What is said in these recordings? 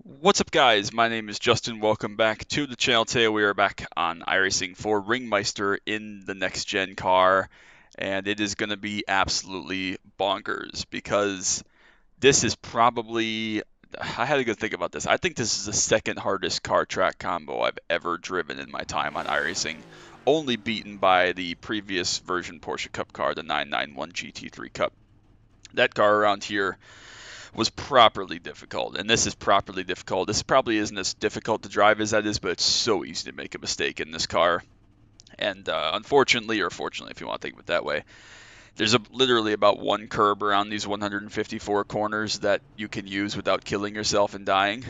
What's up, guys? My name is Justin. Welcome back to the channel. Today we are back on iRacing for Ringmeister in the next gen car, and it is going to be absolutely bonkers because this is probably, I had to go think about this. I think this is the second hardest car track combo I've ever driven in my time on iRacing, only beaten by the previous version Porsche Cup car, the 991 GT3 Cup. That car around here was properly difficult, and this is properly difficult. This probably isn't as difficult to drive as that is, but it's so easy to make a mistake in this car. And unfortunately, or fortunately, if you want to think of it that way, there's literally about one curb around these 154 corners that you can use without killing yourself and dying.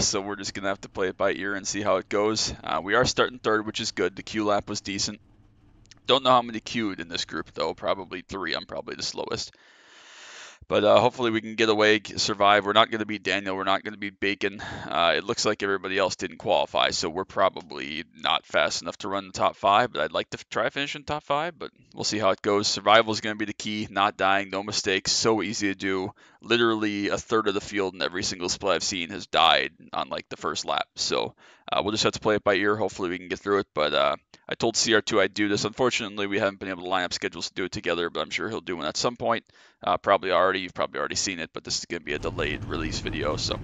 So we're just going to have to play it by ear and see how it goes. We are starting third, which is good. The Q lap was decent. Don't know how many queued in this group, though. Probably 3. I'm probably the slowest. But hopefully we can get away, survive. We're not going to beat Daniel. We're not going to beat Bacon. It looks like everybody else didn't qualify, so we're probably not fast enough to run the top 5. But I'd like to try finishing top 5, but we'll see how it goes. Survival is going to be the key. Not dying, no mistakes. So easy to do. Literally a third of the field in every single split I've seen has died on like the first lap. So we'll just have to play it by ear. Hopefully we can get through it. But I told CR2 I'd do this. Unfortunately, we haven't been able to line up schedules to do it together, but I'm sure he'll do one at some point. You've probably already seen it, but this is going to be a delayed release video. So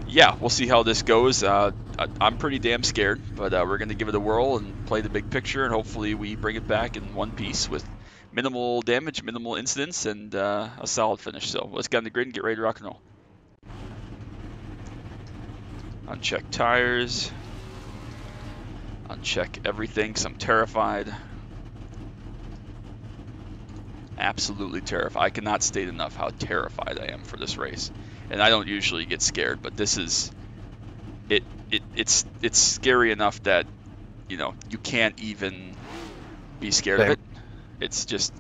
yeah, we'll see how this goes. I'm pretty damn scared, but we're going to give it a whirl and play the big picture, and hopefully we bring it back in one piece with minimal damage, minimal incidents, and a solid finish. So let's get on the grid and get ready to rock and roll. Uncheck tires. Uncheck everything, because I'm terrified. Absolutely terrified. I cannot state enough how terrified I am for this race. And I don't usually get scared, but this is it's scary enough that, you know, you can't even be scared of it. It's just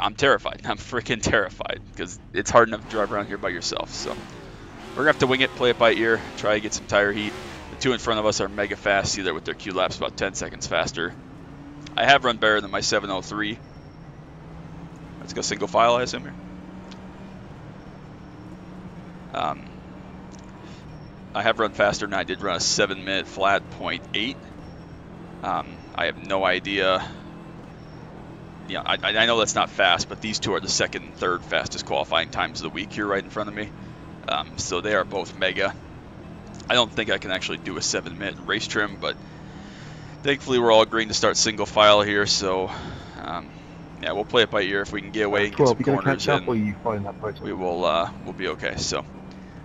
I'm terrified. I'm freaking terrified because it's hard enough to drive around here by yourself. So we're gonna have to wing it, play it by ear, try to get some tire heat. The two in front of us are mega fast. See there with their Q laps about 10 seconds faster. I have run better than my 703. Let's go single file, I assume here. I have run faster, and I did run a 7-minute flat 0.8. I have no idea. Yeah, I know that's not fast, but these two are the second and third fastest qualifying times of the week here right in front of me. So they are both mega. I don't think I can actually do a 7-minute race trim, but thankfully we're all agreeing to start single file here, so yeah, we'll play it by ear. If we can get away and get some corners in, we'll be okay. So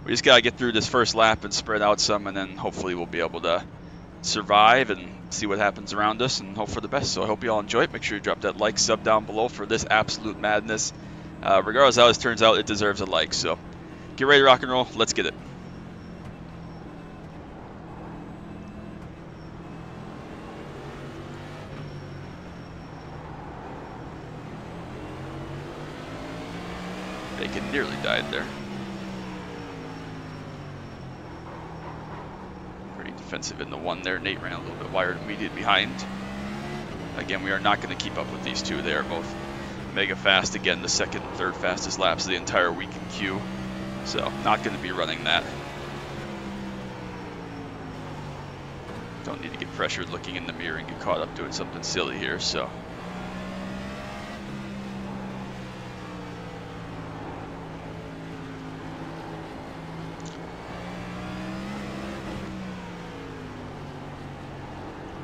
we just gotta get through this first lap and spread out some, and then hopefully we'll be able to survive and see what happens around us and hope for the best. So I hope you all enjoy it. Make sure you drop that like, sub down below for this absolute madness. Regardless of how this turns out, it deserves a like. So get ready to rock and roll. Let's get it. Bacon nearly died there. Pretty defensive in the one there. Nate ran a little bit wired immediate behind. Again, we are not going to keep up with these two. They are both mega fast. Again, the second and third fastest laps of the entire week in Q. So not going to be running that. Don't need to get pressured looking in the mirror and get caught up doing something silly here. So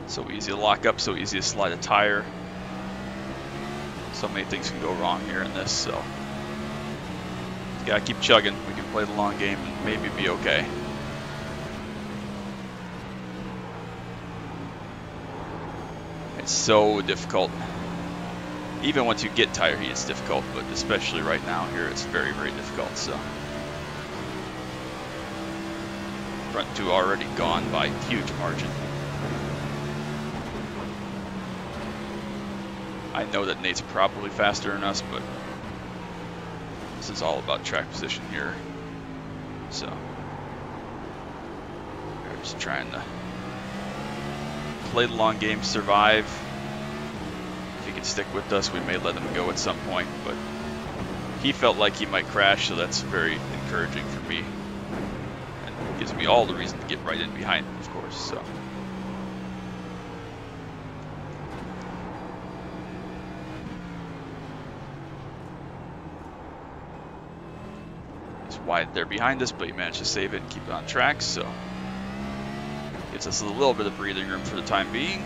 so easy to lock up, so easy to slide a tire. So many things can go wrong here in this, so just gotta keep chugging. We can play the long game and maybe be okay. It's so difficult. Even once you get tire heat, it's difficult, but especially right now here, it's very, very difficult. So front two already gone by huge margin. I know that Nate's probably faster than us, but this is all about track position here. So we're just trying to play the long game, survive. If he can stick with us, we may let him go at some point, but he felt like he might crash, so that's very encouraging for me. gives me all the reason to get right in behind him, of course. So. It's wide there behind us, but he managed to save it and keep it on track, so gives us a little bit of breathing room for the time being.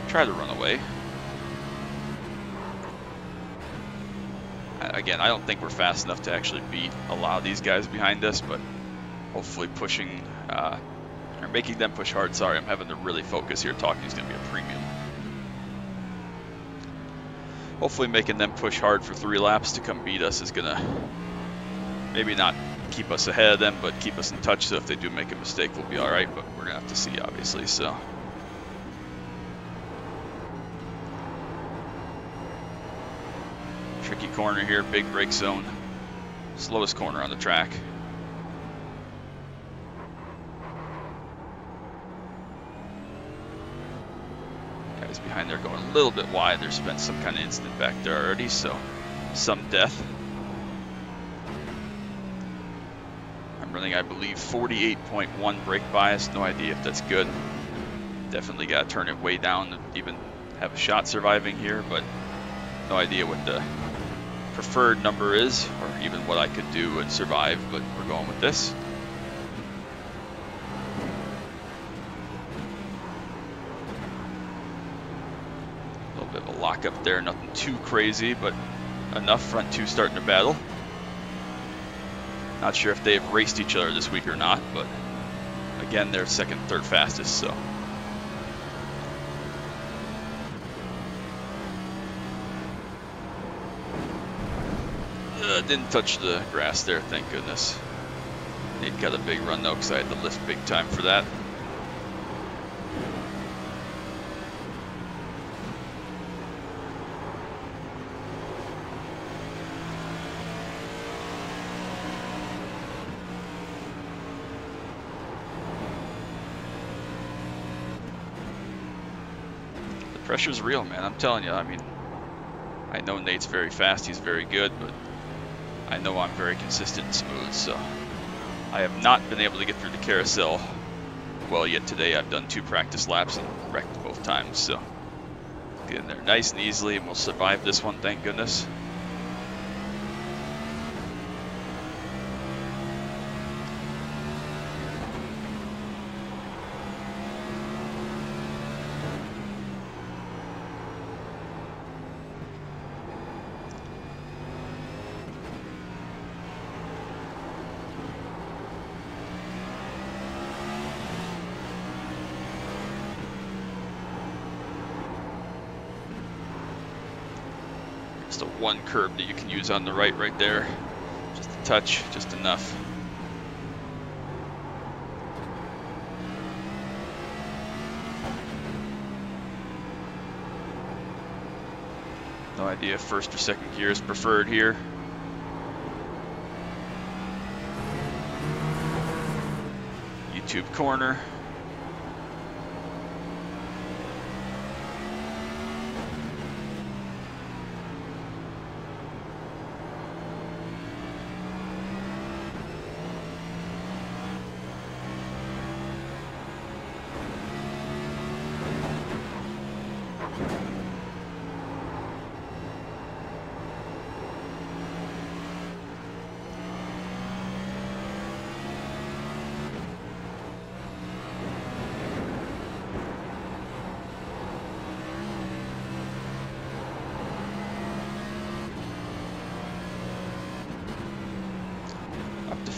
Try to run away. Again, I don't think we're fast enough to actually beat a lot of these guys behind us, but hopefully pushing, or making them push hard. Sorry, I'm having to really focus here. Talking is going to be a premium. Hopefully making them push hard for 3 laps to come beat us is going to maybe not keep us ahead of them, but keep us in touch, so if they do make a mistake, we'll be all right, but we're going to have to see, obviously, so. Tricky corner here, big brake zone. Slowest corner on the track. Guys behind there going a little bit wide. There's been some kind of incident back there already, so some death. I'm running, I believe, 48.1 brake bias. No idea if that's good. Definitely got to turn it way down to even have a shot surviving here, but no idea what the preferred number is, or even what I could do and survive, but we're going with this. A little bit of a lock up there, nothing too crazy, but enough. Front two starting to battle. Not sure if they've raced each other this week or not, but again, they're second, third fastest, so. Didn't touch the grass there, thank goodness. It got a big run though, because I had to lift big time for that. The pressure's real, man, I'm telling you. I mean, I know Nate's very fast, he's very good, but I know I'm very consistent and smooth, so I have not been able to get through the carousel well yet today. I've done 2 practice laps and wrecked both times, so get in there nice and easily, and we'll survive this one, thank goodness. Just a 1 curb that you can use on the right there. Just a touch, just enough. No idea if first or second gear is preferred here. YouTube corner.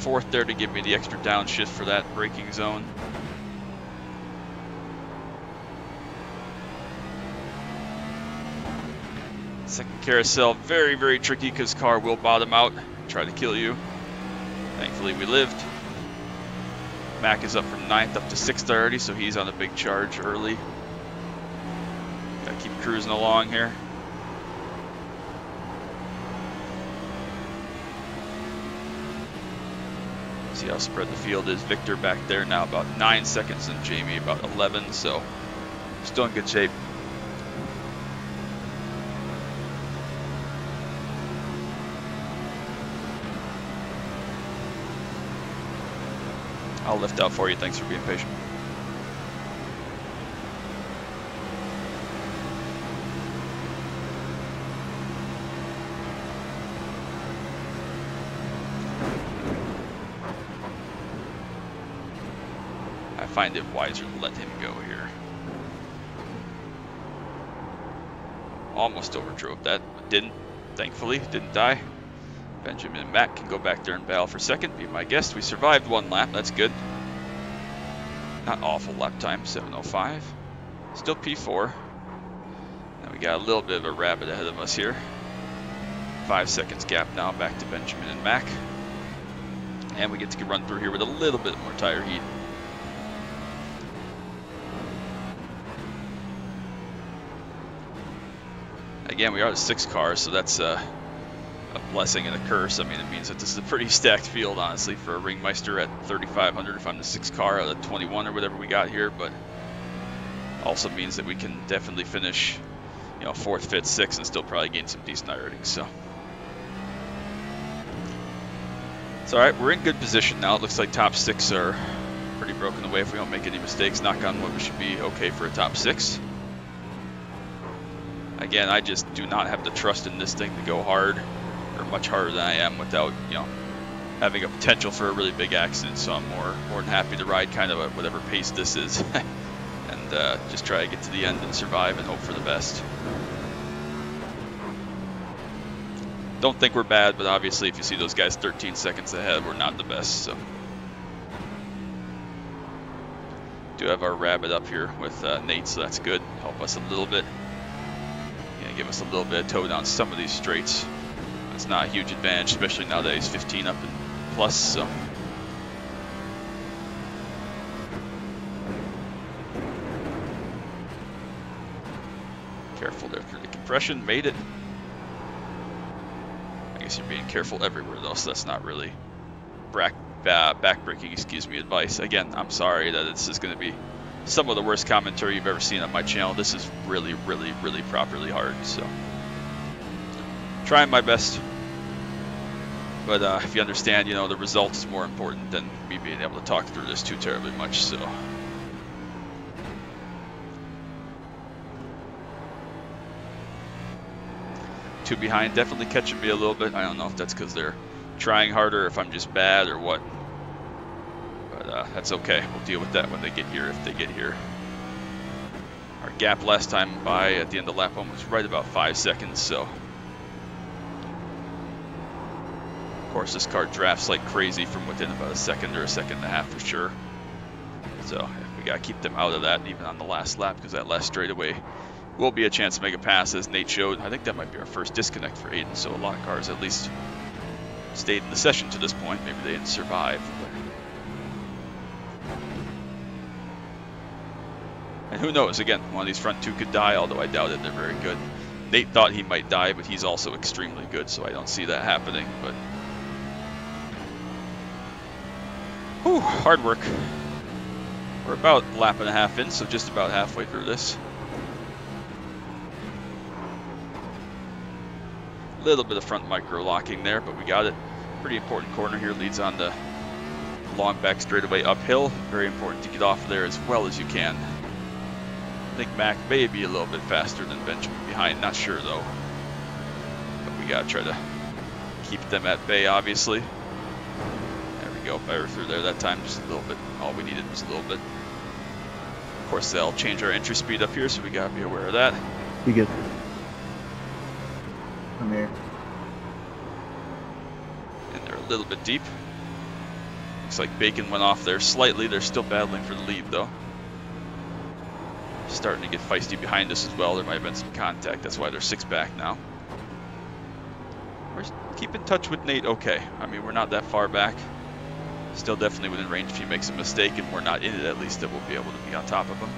Fourth there to give me the extra downshift for that braking zone. Second carousel, very, very tricky because car will bottom out, try to kill you. Thankfully we lived. Mac is up from 9th up to 6th already, so he's on a big charge early. Gotta keep cruising along here. See how spread the field is. Victor back there now about 9 seconds and Jamie about 11, so still in good shape. I'll lift out for you. Thanks for being patient. I find it wiser to let him go here. Almost overdrove that, but didn't. Thankfully, didn't die. Benjamin and Matt can go back there and battle for second. Be my guest. We survived one lap. That's good. Not awful lap time. 7:05. Still P4. And we got a little bit of a rabbit ahead of us here. 5 seconds gap now back to Benjamin and Mac. And we get to run through here with a little bit more tire heat. Again, we are the 6th car, so that's a blessing and a curse. I mean, it means that this is a pretty stacked field, honestly, for a Ringmeister at 3,500 if I'm the 6th car out of 21 or whatever we got here, but also means that we can definitely finish, you know, 4th, 5th, 6th, and still probably gain some decent ratings. So it's all right. We're in good position now. It looks like top 6 are pretty broken away. If we don't make any mistakes, knock on wood, we should be okay for a top 6. Again, I just do not have the trust in this thing to go hard, or much harder than I am, without, you know, having a potential for a really big accident. So I'm more than happy to ride kind of at whatever pace this is, and just try to get to the end and survive and hope for the best. Don't think we're bad, but obviously if you see those guys 13 seconds ahead, we're not the best. So do have our rabbit up here with Nate, so that's good. Help us a little bit. Give us a little bit of toe down some of these straights. It's not a huge advantage, especially now that he's 15 up and plus. So careful there through the compression. Made it. I guess you're being careful everywhere though, so that's not really backbreaking, excuse me, advice. Again, I'm sorry that this is going to be some of the worst commentary you've ever seen on my channel. This is really, really, really properly hard, so trying my best. But if you understand, you know, the result is more important than me being able to talk through this too terribly much. So two behind, definitely catching me a little bit. I don't know if that's because they're trying harder, if I'm just bad or what. That's okay. We'll deal with that when they get here, if they get here. Our gap last time by at the end of lap 1 was right about 5 seconds, so of course this car drafts like crazy from within about a second or a second and a half for sure. So we gotta keep them out of that even on the last lap, because that last straightaway will be a chance to make a pass, as Nate showed. I think that might be our first disconnect for Aiden, so a lot of cars at least stayed in the session to this point. Maybe they didn't survive. And who knows, again, one of these front two could die, although I doubt it, they're very good. Nate thought he might die, but he's also extremely good, so I don't see that happening. But whew, hard work. We're about a lap and a half in, so just about halfway through this. A little bit of front micro locking there, but we got it. Pretty important corner here, leads on the long back straightaway uphill. Very important to get off of there as well as you can. I think Mac may be a little bit faster than Benjamin behind, not sure though. But we gotta try to keep them at bay, obviously. There we go, fire through there that time, just a little bit. All we needed was a little bit. Of course, they'll change our entry speed up here, so we gotta be aware of that. You good? I'm here. And they're a little bit deep. Looks like Bacon went off there slightly. They're still battling for the lead though. Starting to get feisty behind us as well. There might have been some contact. That's why they're 6 back now. We're keeping in touch with Nate okay. I mean, we're not that far back. Still definitely within range if he makes a mistake, and we're not in it, at least that we'll be able to be on top of him.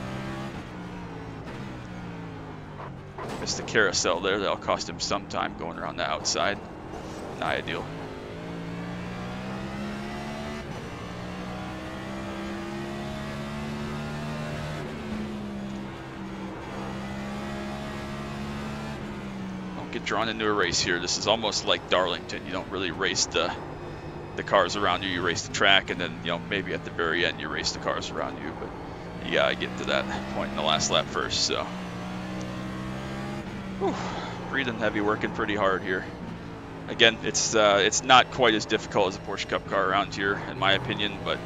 Missed the carousel there. That'll cost him some time going around the outside. Not ideal. Get drawn into a race here. This is almost like Darlington. You don't really race the the cars around you, you race the track, and then, you know, maybe at the very end you race the cars around you, but you gotta get to that point in the last lap first. So, whew, breathing heavy, working pretty hard here. Again, it's not quite as difficult as a Porsche Cup car around here, in my opinion, but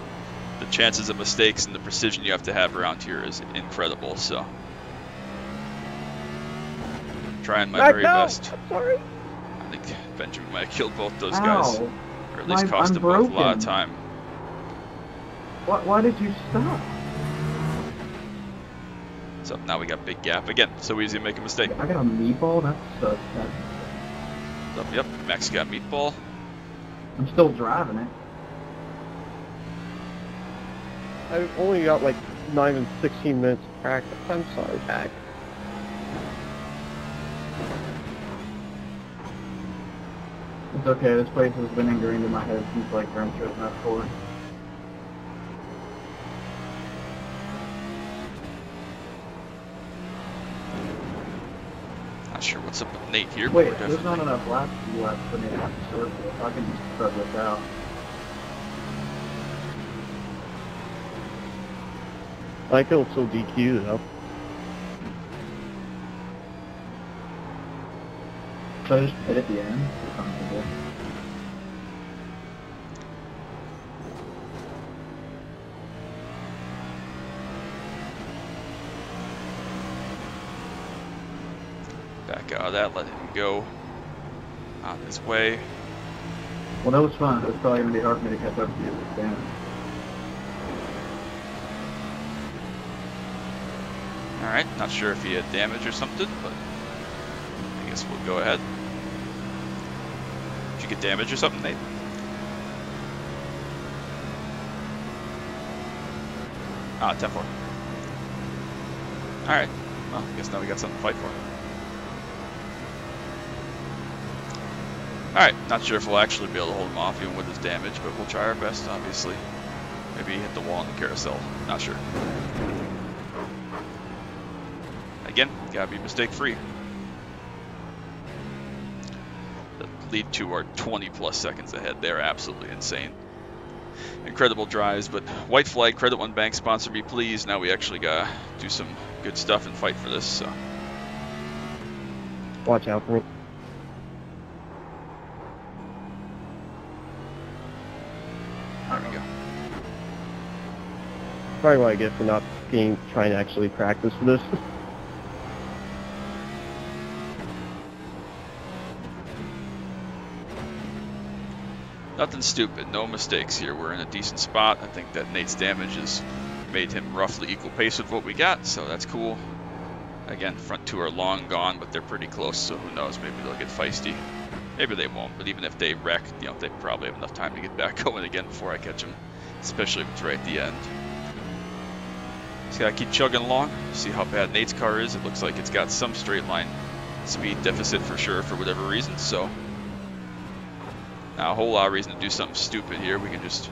the chances of mistakes and the precision you have to have around here is incredible. So, trying my very best. I'm sorry. I think Benjamin might have killed both those guys, or at least I'm cost them both a lot broken. of time. Why did you stop? So now we got big gap again. So easy to make a mistake. I got a meatball. That's So, yep, Max got meatball. I'm still driving it. I've only got like not even 16 minutes of practice. I'm sorry, Mac. It's okay. This place has been ingrained in my head since like Grand Theft Auto 4. Not sure what's up with Nate here. But Wait, we're there's not definitely- enough laps for me to have to start with. I can just start this out. I can still DQ though. So I just hit at the end. It's comfortable. Back out of that, let him go on his way. Well, that was fun. It was probably going to be hard for me to catch up to you with damage. Alright, not sure if he had damage or something, but I guess we'll go ahead. Did you get damage or something, Nate? Ah, 10-4. Alright, well, I guess now we got something to fight for. Alright, not sure if we'll actually be able to hold him off even with his damage, but we'll try our best, obviously. Maybe hit the wall in the carousel, not sure. Again, gotta be mistake-free. The lead two are 20 plus seconds ahead. They're absolutely insane. Incredible drives, but white flag, Credit One Bank, sponsor me please. Now we actually gotta do some good stuff and fight for this, so. Watch out for me. There we go. Probably what I get for not trying to actually practice for this. Nothing stupid, no mistakes here. We're in a decent spot. I think that Nate's damage has made him roughly equal pace with what we got, so that's cool. Again, front two are long gone, but they're pretty close, so who knows, maybe they'll get feisty. Maybe they won't, but even if they wreck, you know, they probably have enough time to get back going again before I catch them, especially if it's right at the end. Just gotta keep chugging along, see how bad Nate's car is. It looks like it's got some straight line speed deficit for sure for whatever reason, so now a whole lot of reason to do something stupid here. We can just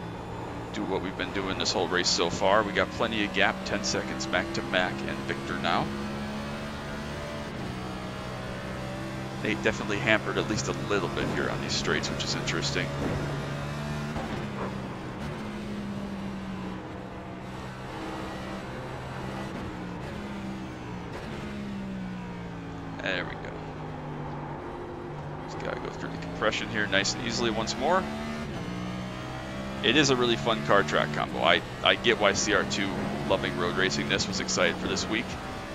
do what we've been doing this whole race so far. We got plenty of gap, 10 seconds back to Mac and Victor now. Nate definitely hampered at least a little bit here on these straights, which is interesting. There we go. Just gotta go through the compression here nice and easily once more. It is a really fun car track combo. I get why CR2, loving road racing this, was excited for this week.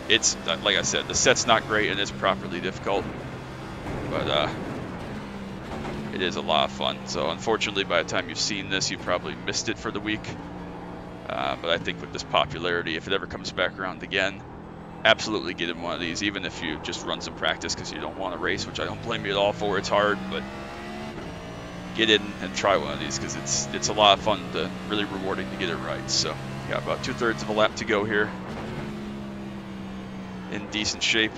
It's, like I said, the set's not great and it's properly difficult, but it is a lot of fun. So unfortunately, by the time you've seen this, you probably missed it for the week. But I think with this popularity, if it ever comes back around again, absolutely get in one of these, even if you just run some practice because you don't want to race, which I don't blame you at all for. It's hard, but get in and try one of these because it's a lot of fun, really rewarding to get it right. So got about 2/3 of a lap to go here. In decent shape.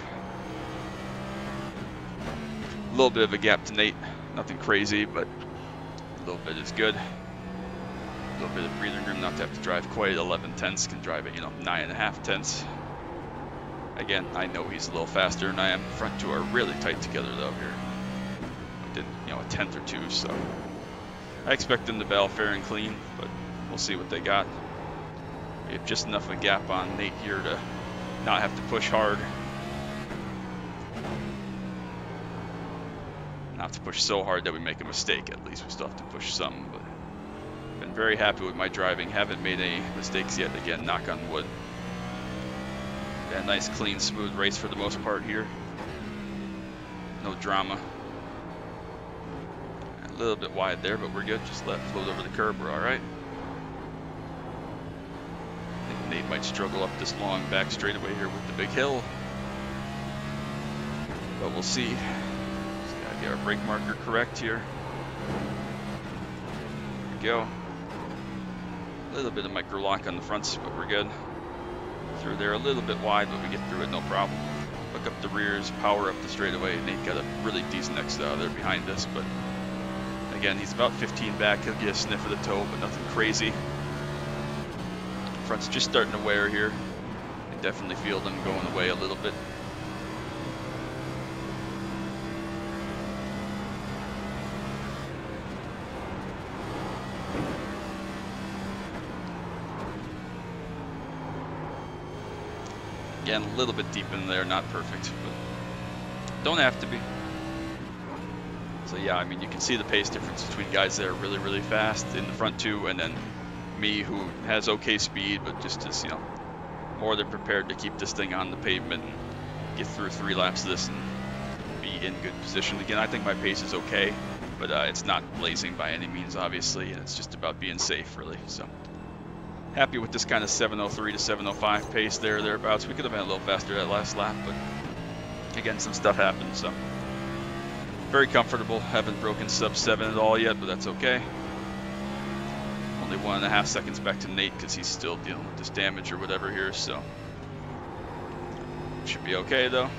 A little bit of a gap to Nate, nothing crazy, but a little bit is good. A little bit of breathing room, not to have to drive quite 11 tenths, can drive at 9.5 tenths. Again, I know he's a little faster than I am. Front two are really tight together though here. Did a tenth or two, so. I expect them to battle fair and clean, but we'll see what they got. We have just enough of a gap on Nate here to not have to push hard. Not have to push so hard that we make a mistake. At least we still have to push some, but been very happy with my driving. Haven't made any mistakes yet. Again, knock on wood. Got a nice, clean, smooth race for the most part here. No drama. A little bit wide there, but we're good. Just let it float over the curb. We're all right. I think Nate might struggle up this long back straightaway here with the big hill, but we'll see. Just gotta get our brake marker correct here. There we go. A little bit of micro lock on the fronts, but we're good. Through there a little bit wide, but we get through it no problem. Hook up the rears, power up the straightaway. Nate got a really decent exit out of there behind us, but again, he's about 15 back. He'll get a sniff of the toe, but nothing crazy. Front's just starting to wear here. I definitely feel them going away a little bit. Again, a little bit deep in there, not perfect, but don't have to be. So yeah, I mean, you can see the pace difference between guys that are really, really fast in the front two, and then me, who has okay speed, but just is, you know, more than prepared to keep this thing on the pavement and get through 3 laps of this and be in good position. Again, I think my pace is okay, but it's not blazing by any means, obviously, and it's just about being safe, really. So happy with this kind of 7:03 to 7:05 pace thereabouts. We could have been a little faster that last lap, but again, some stuff happened, so very comfortable. Haven't broken sub 7 at all yet, but that's okay. Only 1.5 seconds back to Nate because he's still dealing with this damage or whatever here, so should be okay though.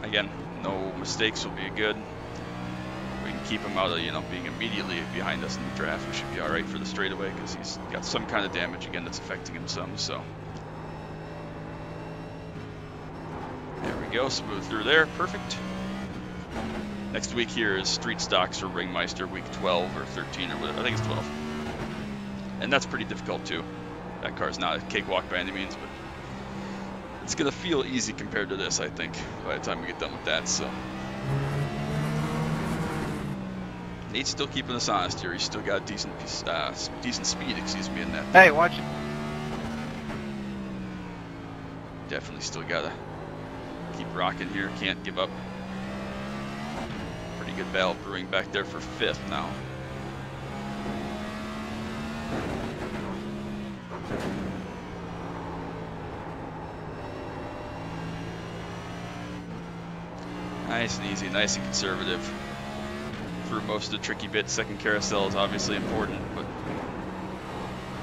Again, no mistakes will be good. We can keep him out of, you know, being immediately behind us in the draft. We should be all right for the straightaway because he's got some kind of damage again that's affecting him some. So there we go, smooth through there, perfect. Next week here is Street Stocks or Ringmeister, week 12 or 13 or whatever. I think it's 12. And that's pretty difficult too. That car's not a cakewalk by any means, but it's going to feel easy compared to this, I think, by the time we get done with that. So Nate's still keeping us honest here. He's still got decent speed, excuse me, in that. Hey, watch it. Definitely still got to keep rocking here. Can't give up. Pretty good battle brewing back there for 5th now. Nice and easy, nice and conservative. Through most of the tricky bits. Second carousel is obviously important, but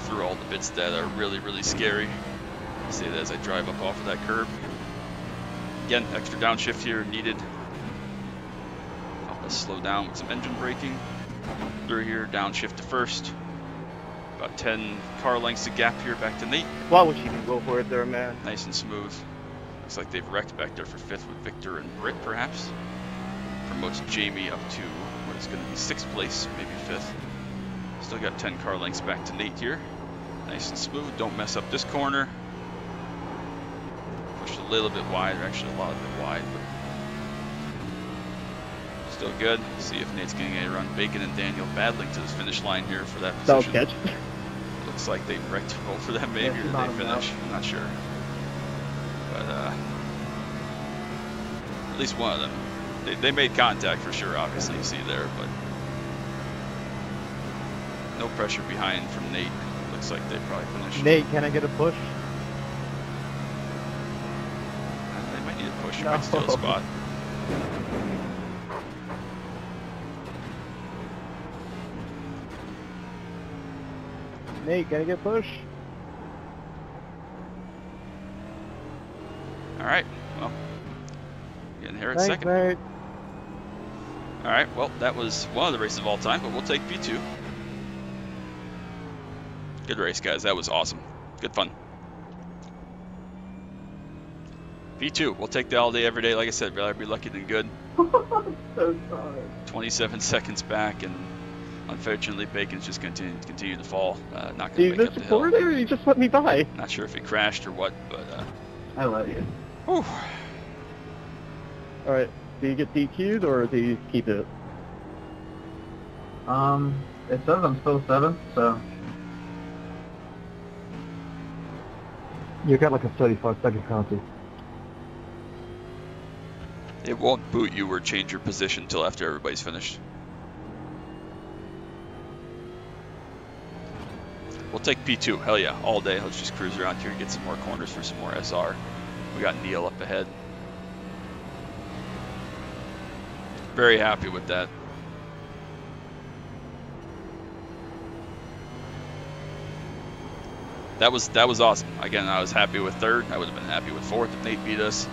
through all the bits that are really, really scary. I say that as I drive up off of that curb. Again, extra downshift here needed. Help us slow down with some engine braking. Through here, downshift to first. About 10 car lengths of gap here back to Nate. Why would you go for it there, man? Nice and smooth. Looks like they've wrecked back there for 5th with Victor and Britt, perhaps. Promotes Jamie up to what is going to be 6th place, maybe 5th. Still got 10 car lengths back to Nate here. Nice and smooth. Don't mess up this corner. Pushed a little bit wide, or actually a lot of it wide, but still good. See if Nate's getting a run. Bacon and Daniel battling to the finish line here for that position. That'll catch. Looks like they wrecked both of them maybe, or did they finish? I'm not sure. But at least one of them. They made contact for sure, obviously, you see there, but no pressure behind from Nate. Looks like they probably finished. Nate, can I get a push? They might need a push. You No. might steal a spot. Nate, can I get a push? All right, well, getting here at Thanks, second. Nate. All right, well, that was one of the races of all time, but we'll take P2. Good race, guys. That was awesome. Good fun. P2, we'll take that all day, every day. Like I said, rather be lucky than good. So sorry. 27 seconds back, and unfortunately, Bacon's just continue to fall. Not Do going to you make up the hill. support there, or you just let me by? Not sure if he crashed or what, but I let you. whew. All right. Do you get DQ'd, or do you keep it? It says I'm still 7th, so. You got like a 35-second penalty. It won't boot you or change your position until after everybody's finished. We'll take P2, hell yeah, all day. Let's just cruise around here and get some more corners for some more SR. We got Neil up ahead. Very happy with that. That was awesome. Again, I was happy with 3rd. I would have been happy with 4th if Nate beat us.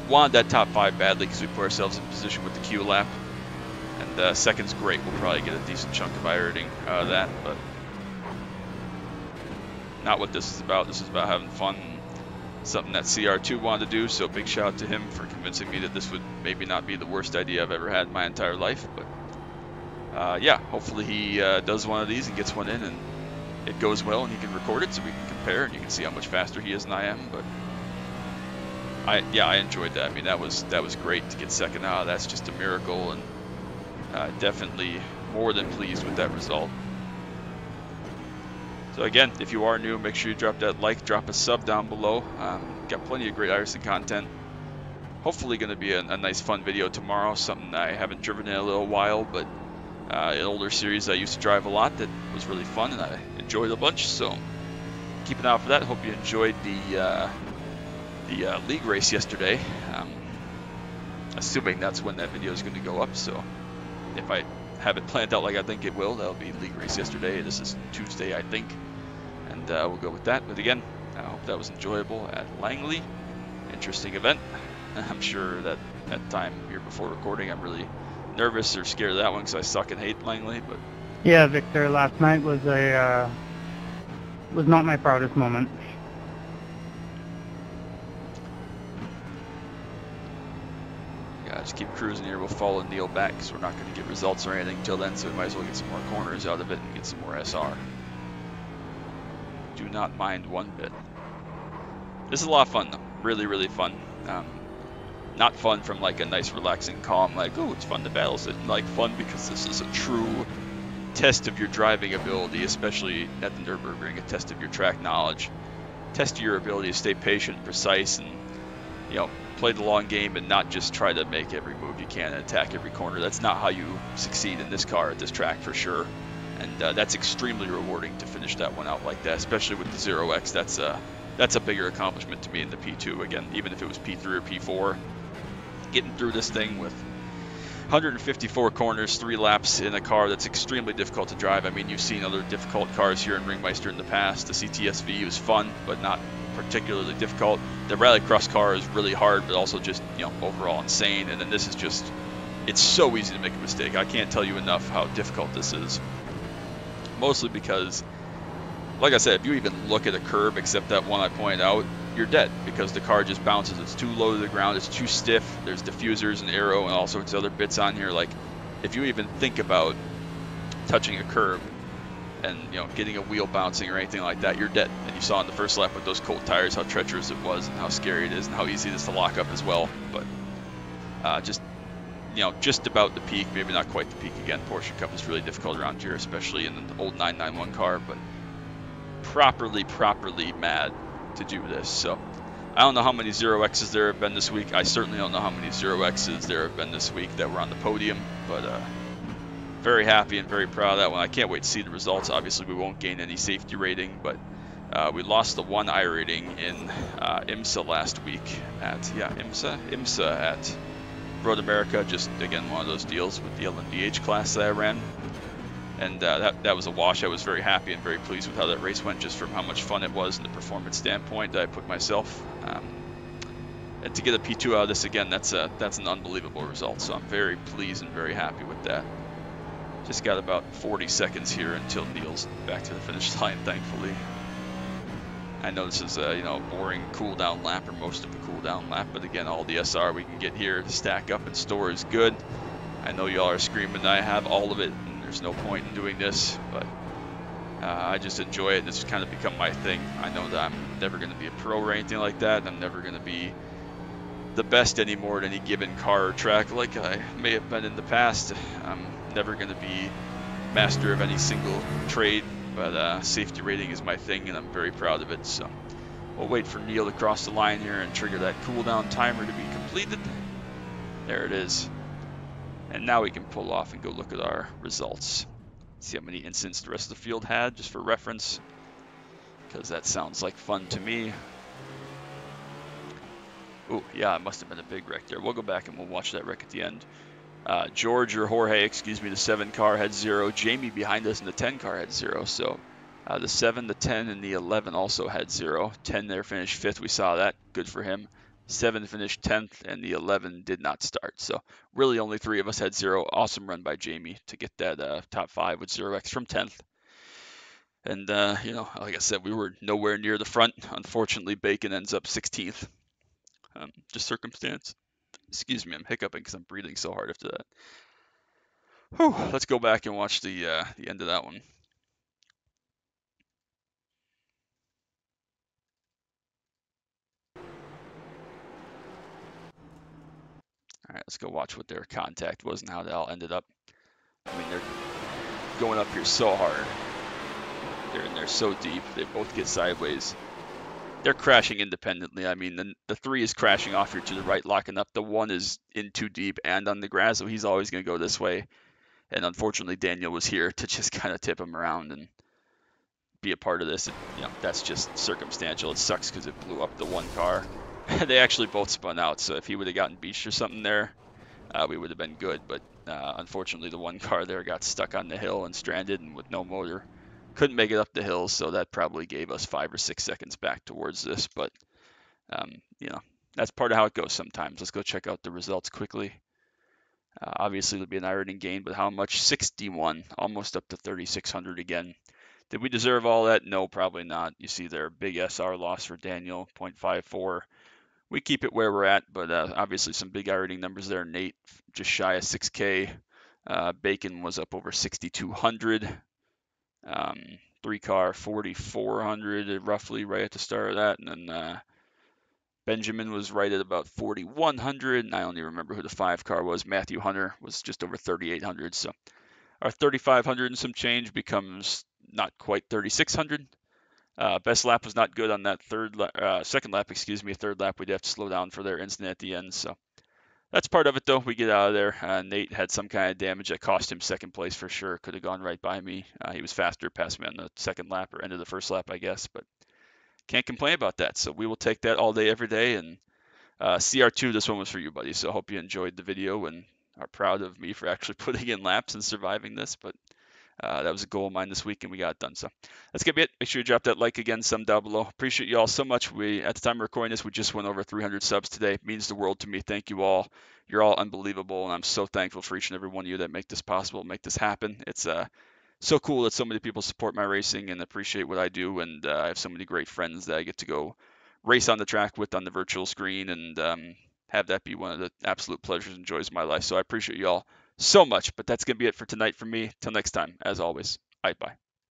Wanted that top 5 badly because we put ourselves in position with the Q lap. And 2nd's great. We'll probably get a decent chunk of iRating out of that, but not what this is about. This is about having fun. Something that CR2 wanted to do, so big shout out to him for convincing me that this would maybe not be the worst idea I've ever had in my entire life. But yeah, hopefully he does one of these and gets one in and it goes well and he can record it so we can compare and you can see how much faster he is than I am. But I enjoyed that. I mean, that was great to get 2nd out. That's just a miracle, and definitely more than pleased with that result. So again, if you are new, make sure you drop that like, drop a sub down below. Got plenty of great iRacing content. Hopefully going to be a nice fun video tomorrow, something I haven't driven in a little while, but an older series I used to drive a lot that was really fun and I enjoyed a bunch, so keep an eye out for that. Hope you enjoyed the league race yesterday. Assuming that's when that video is going to go up, so if I have it planned out like I think it will, that'll be league race yesterday. This is Tuesday, I think, and we'll go with that. But again, I hope that was enjoyable at Langley. Interesting event. I'm sure that at time here before recording, I'm really nervous or scared of that one because I suck and hate Langley. But yeah, Victor, last night was was not my proudest moment. Just keep cruising here. We'll follow Neil back because we're not going to get results or anything until then, so we might as well get some more corners out of it and get some more SR. Do not mind one bit. This is a lot of fun though. Really, really fun. Not fun from like a nice relaxing calm like, oh, it's fun to battle. It's like fun because this is a true test of your driving ability, especially at the Nürburgring, a test of your track knowledge, test of your ability to stay patient and precise and, you know, play the long game and not just try to make every move you can and attack every corner. That's not how you succeed in this car at this track for sure. And that's extremely rewarding to finish that one out like that, especially with the 0x. That's a bigger accomplishment to me in the P2. Again, even if it was P3 or P4, getting through this thing with 154 corners, 3 laps in a car that's extremely difficult to drive. I mean, you've seen other difficult cars here in Ringmeister in the past. The CTSV was fun, but not particularly difficult. The Rallycross car is really hard, but also just, you know, overall insane. And then this is just, it's so easy to make a mistake. I can't tell you enough how difficult this is. Mostly because, like I said, if you even look at a curb, except that one I pointed out, you're dead because the car just bounces. It's too low to the ground. It's too stiff. There's diffusers and aero and all sorts of other bits on here. Like, if you even think about touching a curb and, you know, getting a wheel bouncing or anything like that, you're dead. And you saw in the first lap with those cold tires how treacherous it was and how scary it is and how easy it is to lock up as well. But just, you know, just about the peak, maybe not quite the peak again. Porsche Cup is really difficult around here, especially in the old 991 car, but properly mad to do this. So I don't know how many 0x's there have been this week. I certainly don't know how many 0x's there have been this week that were on the podium, but very happy and very proud of that one. I can't wait to see the results. Obviously we won't gain any safety rating, but we lost the 1 iRating in IMSA last week at IMSA at Road America. Just again, one of those deals with the LMDH class that I ran. And that was a wash. I was very happy and very pleased with how that race went, just from how much fun it was and the performance standpoint that I put myself. And to get a P2 out of this again, that's an unbelievable result. So I'm very pleased and very happy with that. Just got about 40 seconds here until Neil's back to the finish line, thankfully. I know this is a boring cool down lap, or most of the cool down lap, but again, all the SR we can get here to stack up and store is good. I know y'all are screaming that I have all of it. there's no point in doing this, but I just enjoy it. It's kind of become my thing. I know that I'm never going to be a pro or anything like that. I'm never going to be the best anymore at any given car or track like I may have been in the past. I'm never going to be master of any single trade, but safety rating is my thing, and I'm very proud of it. So we'll wait for Neil to cross the line here and trigger that cooldown timer to be completed. There it is. And now we can pull off and go look at our results. See how many incidents the rest of the field had, just for reference, because that sounds like fun to me. Oh, yeah, it must have been a big wreck there. We'll go back and we'll watch that wreck at the end. George, or Jorge, excuse me, the 7 car had 0. Jamie behind us in the 10 car had 0. So the 7, the 10, and the 11 also had 0. 10 there finished 5th. We saw that. Good for him. 7 finished 10th, and the 11 did not start. So really only 3 of us had 0. Awesome run by Jamie to get that top 5 with 0x from 10th. And, you know, like I said, we were nowhere near the front. Unfortunately, Bacon ends up 16th. Just circumstance. Excuse me, I'm hiccuping because I'm breathing so hard after that. Whew, let's go back and watch the end of that one. All right, let's go watch what their contact was and how they all ended up. I mean, they're going up here so hard. They're in there so deep. They both get sideways. They're crashing independently. I mean, the 3 is crashing off here to the right, locking up. The 1 is in too deep and on the grass, so he's always going to go this way. And unfortunately, Daniel was here to just kind of tip him around and be a part of this. And, you know, that's just circumstantial. It sucks because it blew up the 1 car. They actually both spun out, so if he would have gotten beached or something there, we would have been good. But unfortunately, the 1 car there got stuck on the hill and stranded, and with no motor, couldn't make it up the hill. So that probably gave us 5 or 6 seconds back towards this. But you know, that's part of how it goes sometimes. Let's go check out the results quickly. Obviously, there'll be an ironing gain, but how much? 61, almost up to 3,600 again. Did we deserve all that? No, probably not. You see there, big SR loss for Daniel, 0.54. We keep it where we're at, but obviously some big ironing numbers there. Nate, just shy of 6K. Bacon was up over 6,200. 3 car, 4,400 roughly right at the start of that. And then Benjamin was right at about 4,100. And I only remember who the 5 car was. Matthew Hunter was just over 3,800. So our 3,500 and some change becomes not quite 3,600. Best lap was not good on that second lap, excuse me, third lap. We'd have to slow down for their incident at the end. So that's part of it, though. We get out of there. Nate had some kind of damage that cost him second place for sure. Could have gone right by me. He was faster, passed me on the second lap or end of the first lap, I guess. But can't complain about that. So we will take that all day, every day. And CR2, this one was for you, buddy. So I hope you enjoyed the video and are proud of me for actually putting in laps and surviving this. But that was a goal of mine this week, and we got it done. So that's going to be it. Make sure you drop that like again, some down below. Appreciate you all so much. At the time of recording this, we just went over 300 subs today. It means the world to me. Thank you all. You're all unbelievable, and I'm so thankful for each and every one of you that make this possible, make this happen. It's so cool that so many people support my racing and appreciate what I do, and I have so many great friends that I get to go race on the track with on the virtual screen, and have that be one of the absolute pleasures and joys of my life. So I appreciate you all so much, but that's going to be it for tonight for me. Till next time, as always, bye.